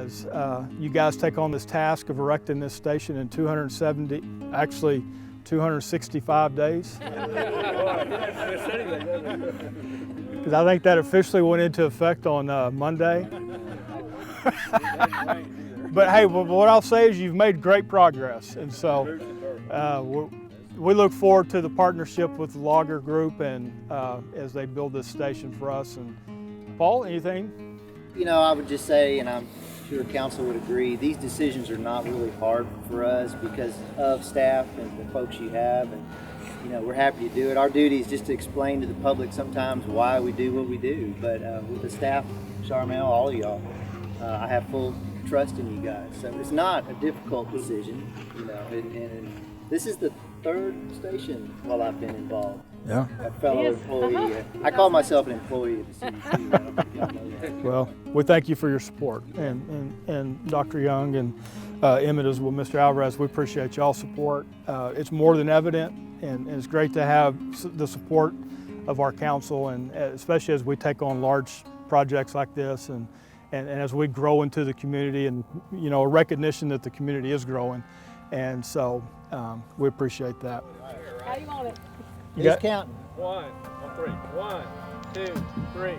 as you guys take on this task of erecting this station in 265 days. Because I think that officially went into effect on Monday. But hey, what I'll say is you've made great progress, and so we look forward to the partnership with the Logger Group and as they build this station for us. And Paul, anything? You know, I would just say, and I'm sure council would agree, these decisions are not really hard for us because of staff and the folks you have, and you know, we're happy to do it. Our duty is just to explain to the public sometimes why we do what we do, but with the staff, Charmel, all of y'all, I have full trust in you guys. So it's not a difficult decision, you know, and this is the third station while I've been involved. Yeah. A fellow employee. I call myself an employee of the city too. I don't know if y'all know that. Well, we thank you for your support, and Dr. Young and Emmett as well, Mr. Alvarez, we appreciate y'all's support. It's more than evident, and it's great to have the support of our council, and especially as we take on large projects like this, and as we grow into the community, and you know, a recognition that the community is growing, and so we appreciate that. How you want it? Just counting. 1, 3. 1, 2, 3.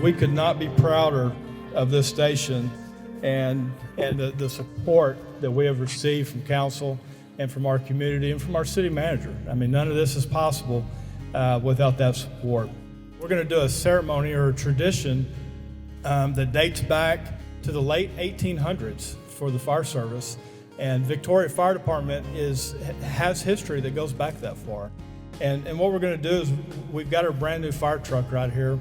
We could not be prouder of this station and the support that we have received from council and from our community and from our city manager. I mean, none of this is possible without that support. We're going to do a ceremony or a tradition that dates back to the late 1800s for the fire service. And Victoria Fire Department has history that goes back that far. And what we're going to do is we've got our brand new fire truck right here.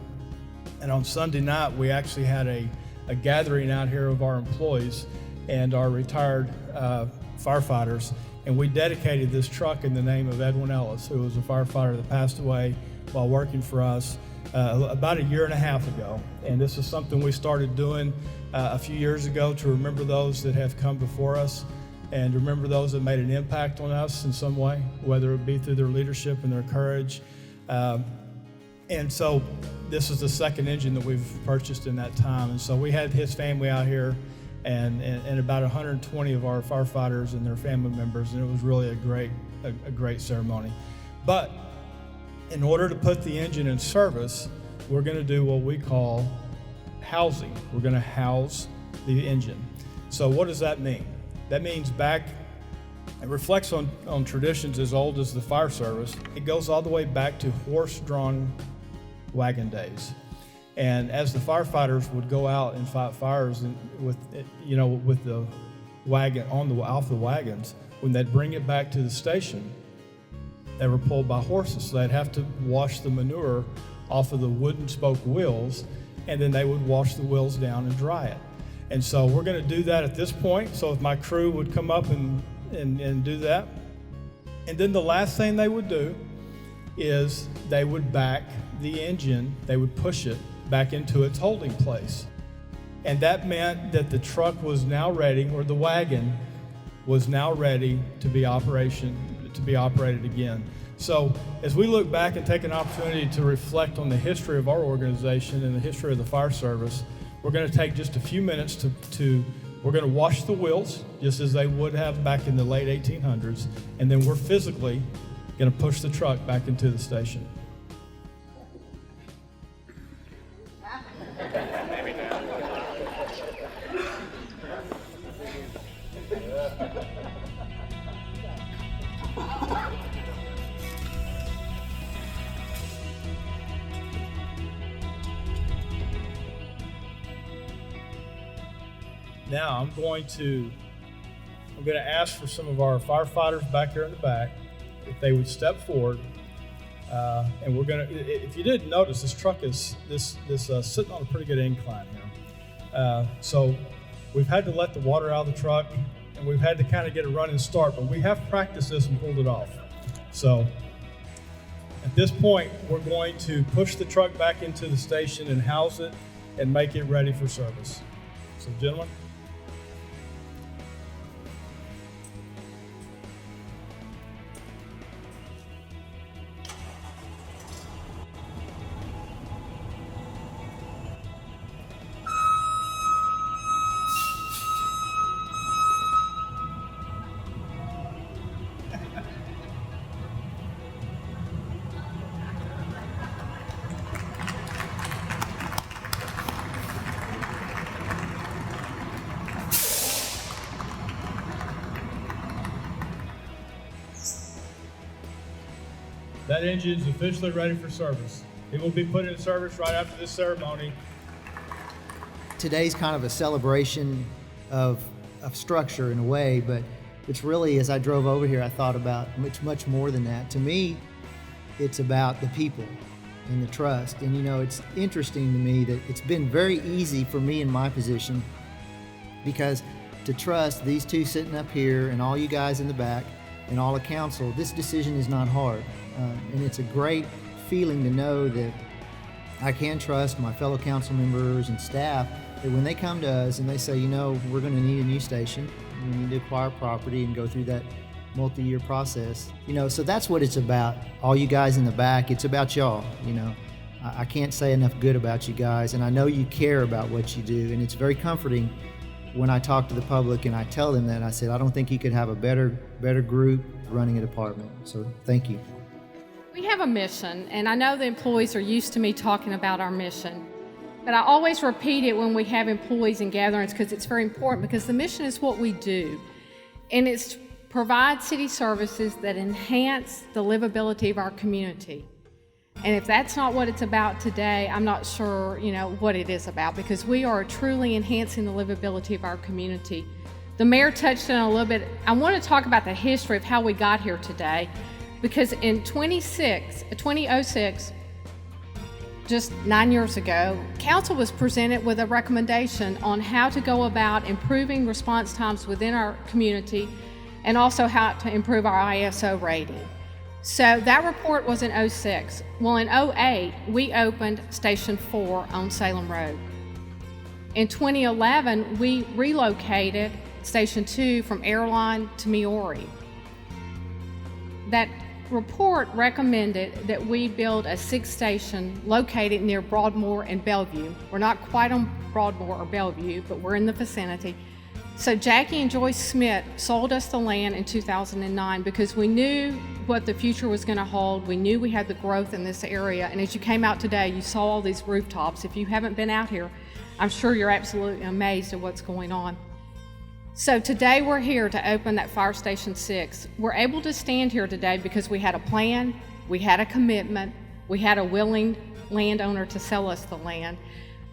And on Sunday night, we actually had a gathering out here of our employees and our retired firefighters. And we dedicated this truck in the name of Edwin Ellis, who was a firefighter that passed away while working for us about a year and a half ago. And this is something we started doing a few years ago to remember those that have come before us and remember those that made an impact on us in some way, whether it be through their leadership and their courage. And so this is the second engine that we've purchased in that time. And so we had his family out here and about 120 of our firefighters and their family members, and it was really a great ceremony. But in order to put the engine in service, we're going to do what we call housing. We're going to house the engine. So what does that mean? That means it reflects on traditions as old as the fire service. It goes all the way back to horse-drawn wagon days. And as the firefighters would go out and fight fires with the wagon off the wagons, when they'd bring it back to the station, they were pulled by horses. So they'd have to wash the manure off of the wooden spoke wheels, and then they would wash the wheels down and dry it. And so we're going to do that at this point. So if my crew would come up and do that. And then the last thing they would do is they would back the engine, they would push it back into its holding place. And that meant that the truck was now ready, or the wagon was now ready to be operated again. So as we look back and take an opportunity to reflect on the history of our organization and the history of the fire service, we're going to take just a few minutes we're going to wash the wheels just as they would have back in the late 1800s, and then we're physically going to push the truck back into the station. Now I'm going to ask for some of our firefighters back here in the back if they would step forward, and we're going to. If you didn't notice, this truck is sitting on a pretty good incline here. So we've had to let the water out of the truck, and we've had to kind of get a running start, but we have practiced this and pulled it off. So at this point, we're going to push the truck back into the station and house it and make it ready for service. So gentlemen. That engine is officially ready for service. It will be put in service right after this ceremony. Today's kind of a celebration of structure in a way, but it's really, as I drove over here, I thought about much more than that. To me, it's about the people and the trust. And it's interesting to me that it's been very easy for me in my position, because to trust these two sitting up here and all you guys in the back and all the council, this decision is not hard. And it's a great feeling to know that I can trust my fellow council members and staff that when they come to us and they say, we're going to need a new station, we need to acquire property and go through that multi-year process. So that's what it's about. All you guys in the back, it's about y'all. I can't say enough good about you guys, and I know you care about what you do, and it's very comforting when I talk to the public and I tell them that. I said, I don't think you could have a better group running a department. So thank you. We have a mission, and I know the employees are used to me talking about our mission. But I always repeat it when we have employees and gatherings because it's very important, because the mission is what we do. And it's to provide city services that enhance the livability of our community. And if that's not what it's about today, I'm not sure, what it is about, because we are truly enhancing the livability of our community. The mayor touched on it a little bit. I want to talk about the history of how we got here today, because in 2006, just 9 years ago, council was presented with a recommendation on how to go about improving response times within our community and also how to improve our ISO rating. So that report was in 06. Well, in 08, we opened Station 4 on Salem Road. In 2011, we relocated Station 2 from Airline to Meori. That report recommended that we build a 6th station located near Broadmoor and Bellevue. We're not quite on Broadmoor or Bellevue, but we're in the vicinity. So Jackie and Joyce Smith sold us the land in 2009 because we knew what the future was going to hold. We knew we had the growth in this area. And as you came out today, you saw all these rooftops. If you haven't been out here, I'm sure you're absolutely amazed at what's going on. So today we're here to open that Fire Station 6. We're able to stand here today because we had a plan, we had a commitment, we had a willing landowner to sell us the land,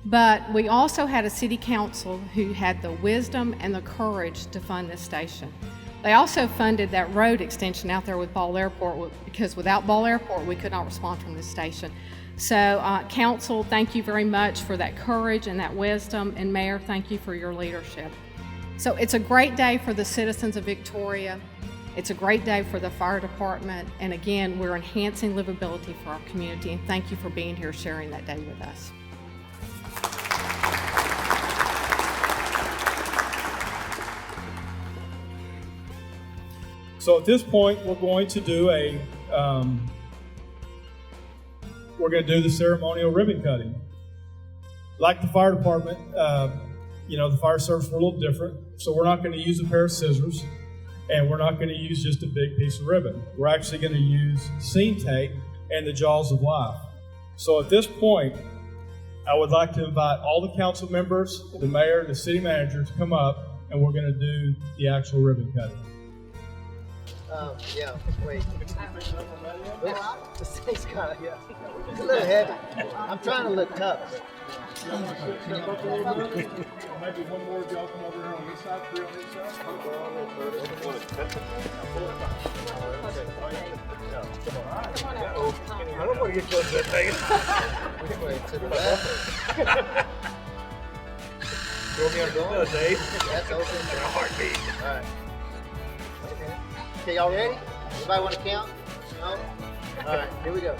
but we also had a city council who had the wisdom and the courage to fund this station. They also funded that road extension out there with Ball Airport, because without Ball Airport, we could not respond from this station. So council, thank you very much for that courage and that wisdom, and Mayor, thank you for your leadership. So it's a great day for the citizens of Victoria. It's a great day for the fire department. And again, we're enhancing livability for our community. And thank you for being here, sharing that day with us. So at this point, we're going to do the ceremonial ribbon cutting. Like the fire department, the fire service were a little different, so we're not going to use a pair of scissors, and we're not going to use just a big piece of ribbon. We're actually going to use scene tape and the jaws of life. So at this point, I would like to invite all the council members, the mayor, the city manager to come up, and we're going to do the actual ribbon cutting. Wait. This thing's kind of, it's a little heavy. I'm trying to look tough. Maybe one more of y'all come over here on this side, 3 on this side. I don't want to get close to that thing. Wait, to the left. Throw me on the door, Dave. That's open. A heartbeat. All right. Okay, y'all ready? Anybody want to count? No? All right, here we go.